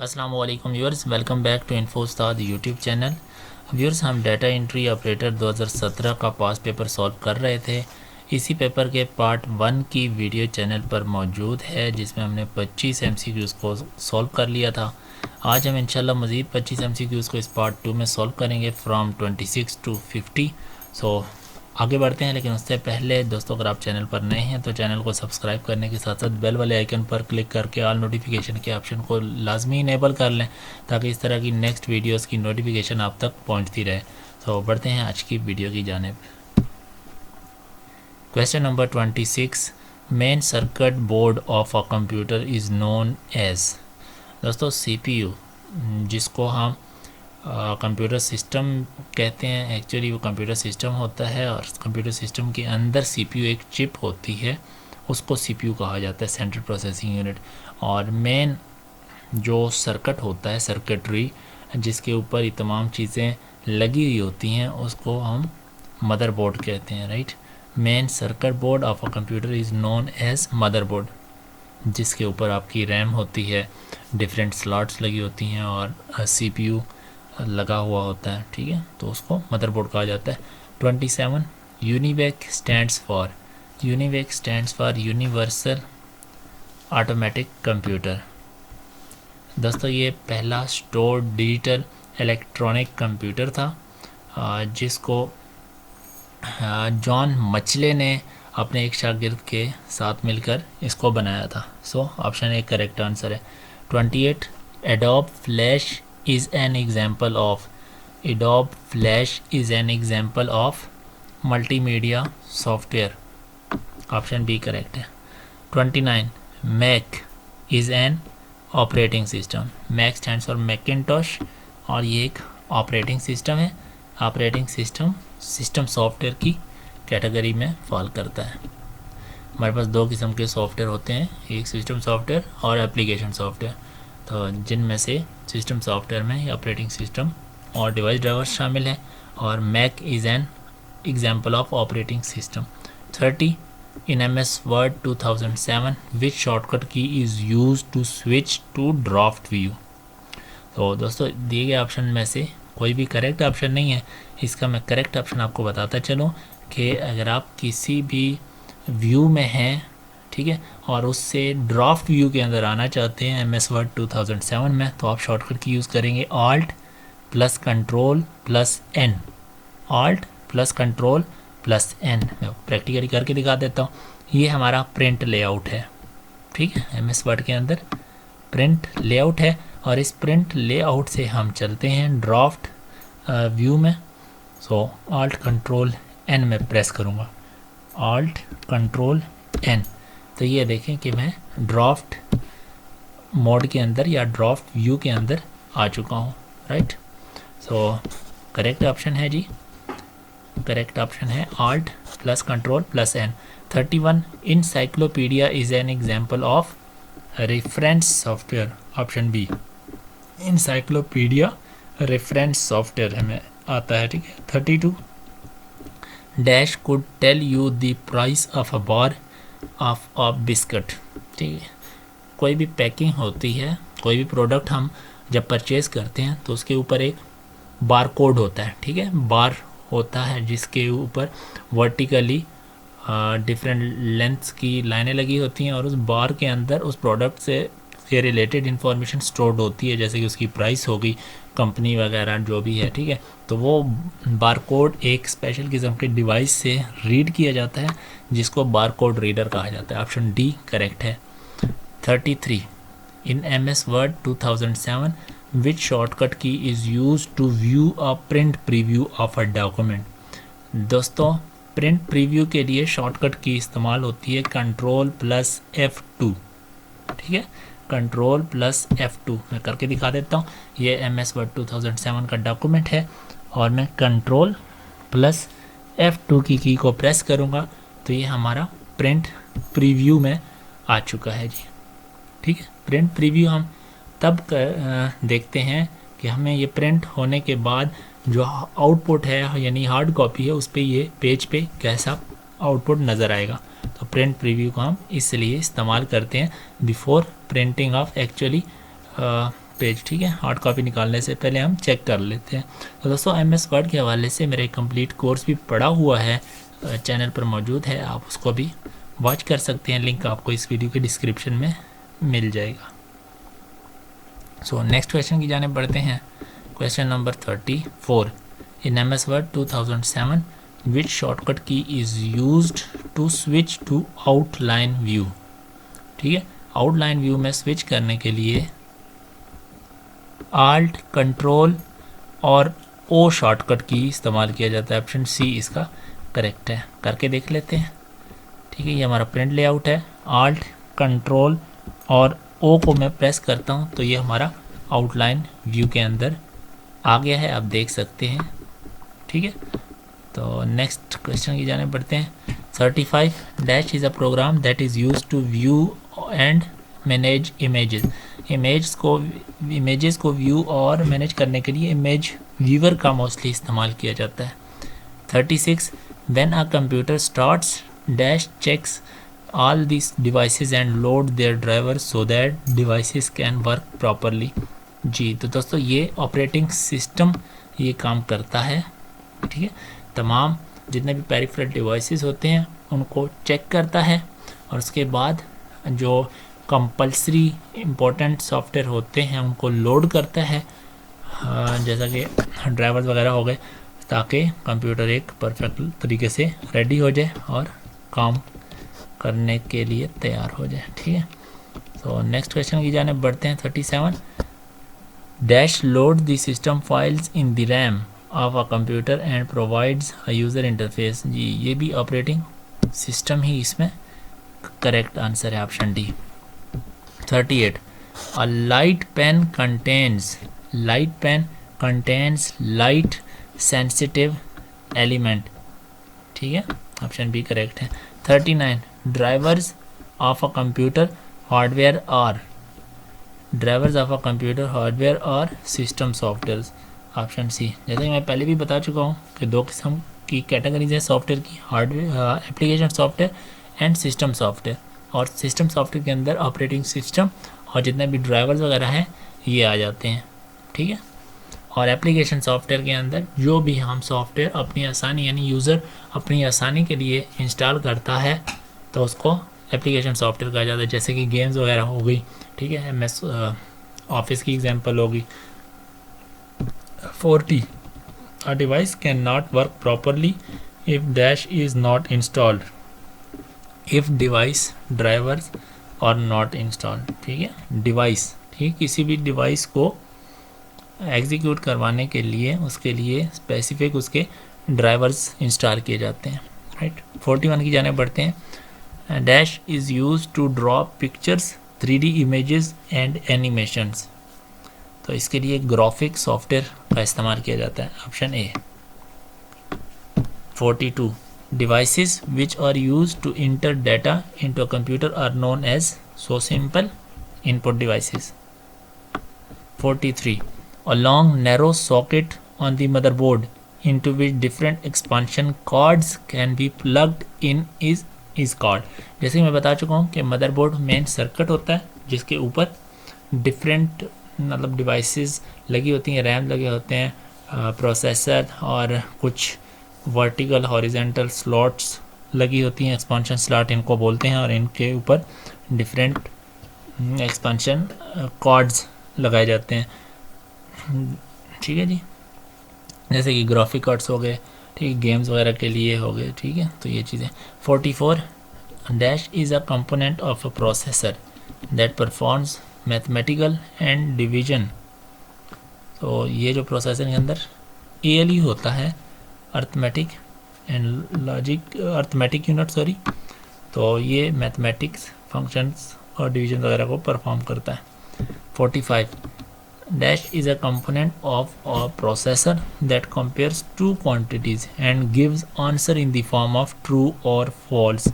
अस्सलाम वालेकुम viewers, welcome back to info Ustad YouTube channel. Viewers, हम डाटा एंट्री ऑपरेटर 2017 का पास पेपर सॉल्व कर रहे थे। इसी पेपर के पार्ट 1 की वीडियो चैनल पर मौजूद है, जिसमें हमने 25 एमसीक्यूज़ को सॉल्व कर लिया था। आज हम इंशाल्लाह मज़ीद 25 एमसीक्यूज़ को इस पार्ट 2 में सॉल्व करेंगे फ्रॉम 26 टू 50। सो आगे बढ़ते हैं, लेकिन उससे पहले दोस्तों, अगर आप चैनल पर नए हैं तो चैनल को सब्सक्राइब करने के साथ साथ बेल वाले आइकन पर क्लिक करके ऑल नोटिफिकेशन के ऑप्शन को लाजमी इनेबल कर लें, ताकि इस तरह की नेक्स्ट वीडियोस की नोटिफिकेशन आप तक पहुंचती रहे। तो बढ़ते हैं आज की वीडियो की जानिब। Question number 26, main circuit board of a computer is known as. दोस्तों, सीपीयू, जिसको हम कंप्यूटर सिस्टम कहते हैं, एक्चुअली वो कंप्यूटर सिस्टम होता है, और कंप्यूटर सिस्टम के अंदर सीपीयू एक चिप होती है, उसको सीपीयू कहा जाता है, सेंट्रल प्रोसेसिंग यूनिट। और मेन जो सर्किट होता है, सर्किटरी, जिसके ऊपर ये तमाम चीज़ें लगी हुई होती हैं, उसको हम मदरबोर्ड कहते हैं, right. Main circuit board of a computer is known as motherboard, जिसके ऊपर आपकी रैम होती है, डिफरेंट स्लॉट्स लगी होती हैं और सीपीयू लगा हुआ होता है, ठीक है, तो उसको मदरबोर्ड कहा जाता है। 27, UNIVAC stands for universal automatic computer. दोस्तों, ये पहला स्टोर डिजिटल इलेक्ट्रॉनिक कंप्यूटर था, जिसको जॉन मचले ने अपने एक शागिर्द के साथ मिलकर इसको बनाया था। So option A correct answer है। 28, Adobe flash is an example of multimedia software। Option B correct है। 29, Mac is an operating system. Mac stands for Macintosh, और ये एक ऑपरेटिंग सिस्टम है। ऑपरेटिंग सिस्टम सॉफ्टवेयर की कैटेगरी में fall करता है। हमारे पास दो किस्म के सॉफ्टवेयर होते हैं, एक सिस्टम सॉफ्टवेयर और एप्लीकेशन सॉफ्टवेयर। तो जिनमें से सिस्टम सॉफ्टवेयर में ऑपरेटिंग सिस्टम और डिवाइस ड्राइवर्स शामिल हैं, और Mac is an example of operating system. 30, in MS word 2007 which shortcut key is use to switch to draft view. तो दोस्तों, दिए गए ऑप्शन में से कोई भी करेक्ट ऑप्शन नहीं है। इसका मैं करेक्ट ऑप्शन आपको बताता चलूँ कि अगर आप किसी भी व्यू में हैं, ठीक है, और उससे ड्राफ्ट व्यू के अंदर आना चाहते हैं MS वर्ड 2007 में, तो आप शॉर्टकट की यूज़ करेंगे Alt + Ctrl + N। Alt + Ctrl + N। मैं प्रैक्टिकली करके दिखा देता हूँ। ये हमारा प्रिंट लेआउट है, ठीक है, MS वर्ड के अंदर प्रिंट लेआउट है, और इस प्रिंट लेआउट से हम चलते हैं ड्राफ्ट व्यू में। सो Alt Ctrl N में प्रेस करूँगा, Alt Ctrl N, तो ये देखें कि मैं ड्राफ्ट मोड के अंदर या ड्राफ्ट व्यू के अंदर आ चुका हूँ, राइट। सो करेक्ट ऑप्शन है जी, करेक्ट ऑप्शन है Alt + Ctrl + N। 31, encyclopedia is an example of reference software. Option B, encyclopedia reference software हमें आता है, ठीक है। 32, dash could tell you the price of a bar of a biscuit. ठीक है, कोई भी पैकिंग होती है, कोई भी प्रोडक्ट हम जब परचेज़ करते हैं तो उसके ऊपर एक बार कोड होता है, ठीक है, बार होता है जिसके ऊपर वर्टिकली डिफरेंट लेंथ्स की लाइनें लगी होती हैं, और उस बार के अंदर उस प्रोडक्ट से रिलेटेड इन्फॉर्मेशन स्टोर्ड होती है, जैसे कि उसकी प्राइस होगी, कंपनी वगैरह जो भी है, ठीक है। तो वो बार कोड एक स्पेशल किस्म के डिवाइस से रीड किया जाता है, जिसको बार कोड रीडर कहा जाता है। ऑप्शन डी करेक्ट है। 33, in MS word 2007 which shortcut key is use to view a print preview of a document. दोस्तों, प्रिंट प्रीव्यू के लिए शॉर्टकट की इस्तेमाल होती है Ctrl + F2, ठीक है, Ctrl + F2। मैं करके दिखा देता हूँ। ये MS वर्ड 2007 का डॉक्यूमेंट है, और मैं Ctrl + F2 की को प्रेस करूँगा तो ये हमारा प्रिंट प्रीव्यू में आ चुका है जी, ठीक है। प्रिंट प्रीव्यू हम तब देखते हैं कि हमें ये प्रिंट होने के बाद जो आउटपुट है, यानी हार्ड कॉपी है, उस पर ये पेज पे कैसा आउटपुट नज़र आएगा। तो प्रिंट प्रीव्यू को हम इसलिए इस्तेमाल करते हैं before printing of actually page, ठीक है। हार्ड कॉपी निकालने से पहले हम चेक कर लेते हैं। तो दोस्तों MS वर्ड के हवाले से मेरा एक कंप्लीट कोर्स भी पड़ा हुआ है, चैनल पर मौजूद है, आप उसको भी वॉच कर सकते हैं, लिंक आपको इस वीडियो के डिस्क्रिप्शन में मिल जाएगा। सो नेक्स्ट क्वेश्चन की जाने बढ़ते हैं। Question number 34, in MS word 2007 which shortcut key is used to switch to outline view, ठीक है। आउटलाइन व्यू में स्विच करने के लिए Alt कंट्रोल और O शॉर्टकट की इस्तेमाल किया जाता है। ऑप्शन सी इसका करेक्ट है। करके देख लेते हैं, ठीक है। ये हमारा प्रिंट लेआउट है। Alt कंट्रोल और O को मैं प्रेस करता हूँ तो ये हमारा आउटलाइन व्यू के अंदर आ गया है, आप देख सकते हैं, ठीक है। तो नेक्स्ट क्वेश्चन की जाने बढ़ते हैं। 35 dash is a program that is use to view and manage images. Images को व्यू और मैनेज करने के लिए इमेज व्यूअर का मोस्टली इस्तेमाल किया जाता है। 36 when a computer starts dash checks all this devices and load their drivers so that devices can work properly. जी, तो दोस्तों ये ऑपरेटिंग सिस्टम ये काम करता है, ठीक है। तमाम जितने भी पेरिफेरल डिवाइसेस होते हैं उनको चेक करता है और उसके बाद जो कंपल्सरी इम्पोर्टेंट सॉफ्टवेयर होते हैं उनको लोड करता है, जैसा कि ड्राइवर्स वगैरह हो गए, ताकि कंप्यूटर एक परफेक्ट तरीके से रेडी हो जाए और काम करने के लिए तैयार हो जाए, ठीक है। तो नेक्स्ट क्वेश्चन की जाने बढ़ते हैं। 37 dash load the system files in the RAM of a computer and provides a user interface. जी, ये भी ऑपरेटिंग सिस्टम ही इसमें करेक्ट आंसर है, option D. 38 a light pen contains light sensitive element, ठीक है, ऑप्शन बी करेक्ट है। 39 drivers of a computer hardware और सिस्टम सॉफ्टवेयर, ऑप्शन सी। जैसे कि मैं पहले भी बता चुका हूँ कि दो किस्म की कैटेगरीज है सॉफ्टवेयर की, hardware application software and system software. और सिस्टम सॉफ्टवेयर के अंदर ऑपरेटिंग सिस्टम और जितने भी ड्राइवर्स वगैरह हैं ये आ जाते हैं, ठीक है। और एप्लीकेशन सॉफ्टवेयर के अंदर जो भी हम सॉफ्टवेयर अपनी आसानी यानी यूज़र अपनी आसानी के लिए इंस्टॉल करता है तो उसको एप्लीकेशन सॉफ्टवेयर कहा जाता है। जैसे कि गेम्स वगैरह हो गई, ठीक है, MS ऑफिस की एग्जांपल होगी। 40 a device cannot work properly if dash is not installed, if device drivers are not installed, ठीक है। डिवाइस, ठीक, किसी भी डिवाइस को एग्जीक्यूट करवाने के लिए उसके लिए स्पेसिफिक उसके ड्राइवर्स इंस्टॉल किए जाते हैं, राइट। 41 की जाने बढ़ते हैं। Dash is use to draw pictures 3D images and animations. तो इसके लिए ग्राफिक सॉफ्टवेयर का इस्तेमाल किया जाता है, option A. 42 devices which are used to enter data into a computer are known as so simple input devices. 43 a long narrow socket on the motherboard into which different expansion cards can be plugged in is called। जैसे कि मैं बता चुका हूँ कि motherboard main circuit होता है जिसके ऊपर डिफरेंट मतलब डिवाइसेस लगी होती हैं, रैम लगे होते हैं, प्रोसेसर और कुछ वर्टिकल हॉरिजेंटल स्लॉट्स लगी होती हैं, एक्सपांशन स्लॉट इनको बोलते हैं, और इनके ऊपर डिफरेंट एक्सपांशन कॉर्ड्स लगाए जाते हैं, ठीक है जी। जैसे कि ग्राफिक कार्ड्स हो गए, ठीक, गेम्स वगैरह के लिए हो गए, ठीक है। तो ये चीज़ें। 44 dash is a component of a processor that performs mathematical and division. तो ये जो प्रोसेसर के अंदर ALU होता है, arithmetic and logic arithmetic unit, sorry, तो ये मैथमेटिक्स फंक्शंस और डिवीजन वगैरह को परफॉर्म करता है। 45 dash is a component of a processor that compares two quantities and gives answer in the form of true or false।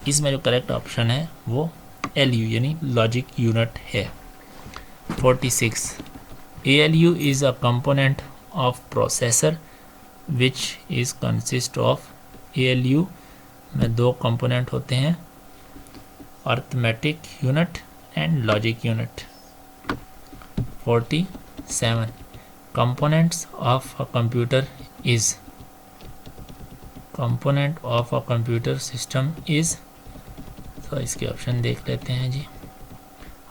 इसमें जो correct option है वो LU यानी लॉजिक यूनिट है। 46 ALU is a component of processor which is consist of ALU में दो component होते हैं, arithmetic unit and logic unit. 47 components of a computer system is, तो इसके ऑप्शन देख लेते हैं जी।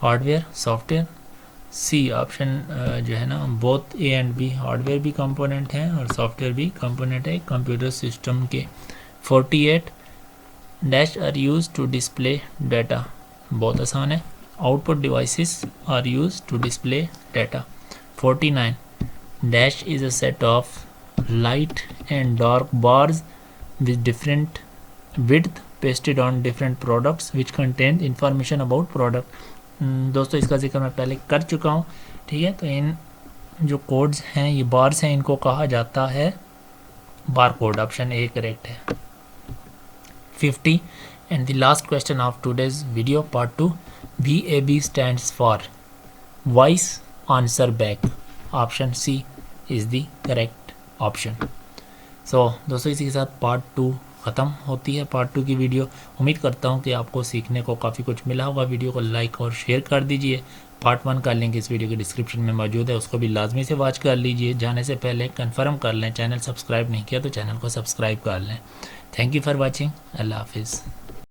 हार्डवेयर, सॉफ्टवेयर, सी ऑप्शन जो है ना both A and B, hardware भी कंपोनेंट हैं और सॉफ्टवेयर भी कंपोनेंट है कंप्यूटर सिस्टम के। 48 dash are used to display data, बहुत आसान है। Output devices are used to display data. 49 dash is a set of light and dark bars with different width pasted on different products which contain information about product। दोस्तों इसका जिक्र मैं पहले कर चुका हूँ, ठीक है। तो इन जो कोड्स हैं, ये बार्स हैं, इनको कहा जाता है bar code. Option A correct है। 50 and the last question of today's video part 2, VAB stands for voice answer back. Option C is the correct option. So दोस्तों इसी के साथ पार्ट 2 ख़त्म होती है, पार्ट 2 की वीडियो। उम्मीद करता हूँ कि आपको सीखने को काफ़ी कुछ मिला होगा। वीडियो को लाइक और शेयर कर दीजिए। पार्ट 1 का लिंक इस वीडियो के डिस्क्रिप्शन में मौजूद है, उसको भी लाजमी से वॉच कर लीजिए। जाने से पहले कंफर्म कर लें, चैनल सब्सक्राइब नहीं किया तो चैनल को सब्सक्राइब कर लें। Thank you for watching. अल्लाह हाफिज़।